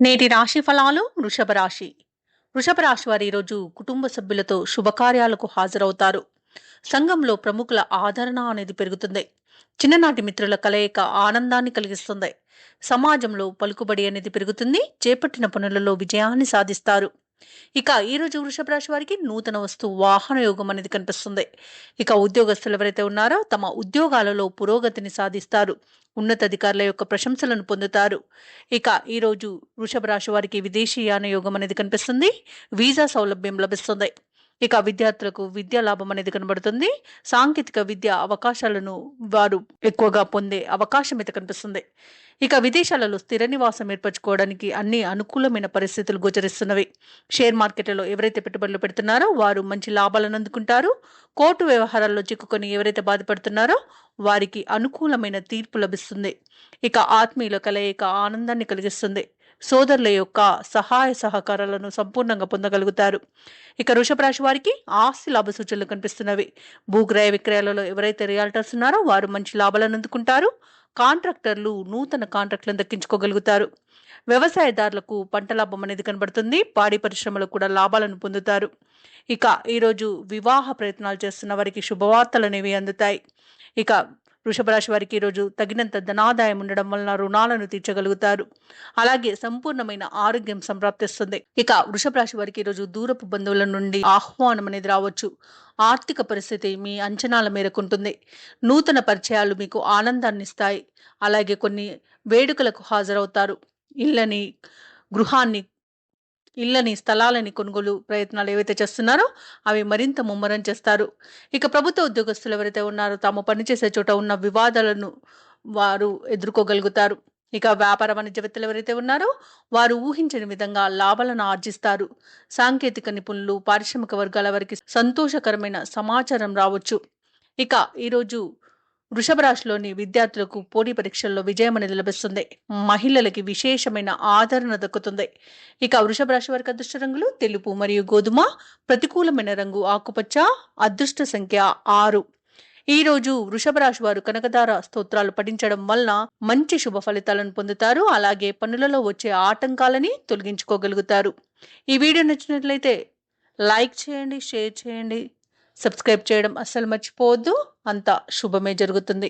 నేటి రాశి ఫలాలు వృషభ రాశి. వృషభ రాశి వారు ఈరోజు కుటుంబ సభ్యులతో శుభకార్యాలకు హాజరవుతారు. సంఘంలో ప్రముఖుల ఆదరణ అనేది పెరుగుతుంది. చిన్ననాటి మిత్రుల కలయిక ఆనందాన్ని కలిగిస్తుంది. సమాజంలో పలుకుబడి అనేది పెరుగుతుంది. చేపట్టిన పనులలో విజయాన్ని సాధిస్తారు. ఇక ఈరోజు వృషభ రాశి వారికి నూతన వస్తు వాహన యోగం అనేది కనిపిస్తుంది. ఇక ఉద్యోగస్తులు ఎవరైతే ఉన్నారో తమ ఉద్యోగాలలో పురోగతిని సాధిస్తారు. ఉన్నతాధికారుల యొక్క ప్రశంసలను పొందుతారు. ఇక ఈరోజు వృషభ రాశి వారికి విదేశీయాన యోగం అనేది కనిపిస్తుంది. వీసా సౌలభ్యం లభిస్తుంది. ఇక విద్యార్థులకు విద్యా లాభం అనేది కనబడుతుంది. సాంకేతిక విద్య అవకాశాలను వారు ఎక్కువగా పొందే అవకాశం అయితే కనిపిస్తుంది. ఇక విదేశాలలో స్థిర నివాసం ఏర్పరచుకోవడానికి అన్ని అనుకూలమైన పరిస్థితులు గోచరిస్తున్నవి. షేర్ మార్కెట్లలో ఎవరైతే పెట్టుబడులు పెడుతున్నారో వారు మంచి లాభాలను అందుకుంటారు. కోర్టు వ్యవహారాల్లో చిక్కుకొని ఎవరైతే బాధపడుతున్నారో వారికి అనుకూలమైన తీర్పు లభిస్తుంది. ఇక ఆత్మీయుల కలయిక ఆనందాన్ని కలిగిస్తుంది. సోదరుల యొక్క సహాయ సహకారాలను సంపూర్ణంగా పొందగలుగుతారు. ఇక వృషభ రాశి వారికి ఆస్తి లాభ సూచనలు కనిపిస్తున్నవి. భూక్రయ విక్రయాలలో ఎవరైతే రియాల్టర్స్ ఉన్నారో వారు మంచి లాభాలను అందుకుంటారు. కాంట్రాక్టర్లు నూతన కాంట్రాక్టులను దక్కించుకోగలుగుతారు. వ్యవసాయదారులకు పంట లాభం అనేది కనబడుతుంది. పాడి పరిశ్రమలు కూడా లాభాలను పొందుతారు. ఇక ఈరోజు వివాహ ప్రయత్నాలు చేస్తున్న వారికి శుభవార్తలు అనేవి అందుతాయి. ఇక వృషభ రాశి వారికి ఈరోజు తగినంత ధనాదాయం ఉండడం వలన రుణాలను తీర్చగలుగుతారు. అలాగే సంపూర్ణమైన ఆరోగ్యం సంప్రాప్తిస్తుంది. ఇక వృషభ రాశి వారికి ఈరోజు దూరపు బంధువుల నుండి ఆహ్వానం అనేది రావచ్చు. ఆర్థిక పరిస్థితి మీ అంచనాల మేరకు ఉంటుంది. నూతన పరిచయాలు మీకు ఆనందాన్ని ఇస్తాయి. అలాగే కొన్ని వేడుకలకు హాజరవుతారు. ఇళ్ళని గృహాన్ని స్థలాలని కొనుగోలు ప్రయత్నాలు ఏవైతే చేస్తున్నారో అవి మరింత ముమ్మరం చేస్తారు. ఇక ప్రభుత్వ ఉద్యోగస్తులు ఎవరైతే ఉన్నారో తాము పనిచేసే చోట ఉన్న వివాదాలను వారు ఎదుర్కోగలుగుతారు. ఇక వ్యాపార వాణిజ్యవేత్తలు ఎవరైతే ఉన్నారో వారు ఊహించని విధంగా లాభాలను ఆర్జిస్తారు. సాంకేతిక నిపుణులు, పారిశ్రామిక వర్గాల వారికి సంతోషకరమైన సమాచారం రావచ్చు. ఇక ఈరోజు వృషభ రాశిలోని విద్యార్థులకు పోటీ పరీక్షల్లో విజయం అనేది లభిస్తుంది. మహిళలకి విశేషమైన ఆదరణ దక్కుతుంది. ఇక వృషభ రాశి వారికి అదృష్ట రంగులు తెలుపు మరియు గోధుమ. ప్రతికూలమైన రంగు ఆకుపచ్చ. అదృష్ట సంఖ్య 6. ఈ రోజు వృషభ రాశి వారు కనకదార స్తోత్రాలు పఠించడం వలన మంచి శుభ ఫలితాలను పొందుతారు. అలాగే పనులలో వచ్చే ఆటంకాలని తొలగించుకోగలుగుతారు. ఈ వీడియో నచ్చినట్లయితే లైక్ చేయండి, షేర్ చేయండి, సబ్స్క్రైబ్ చేయడం అస్సలు మర్చిపోవద్దు. అంతా శుభమే జరుగుతుంది.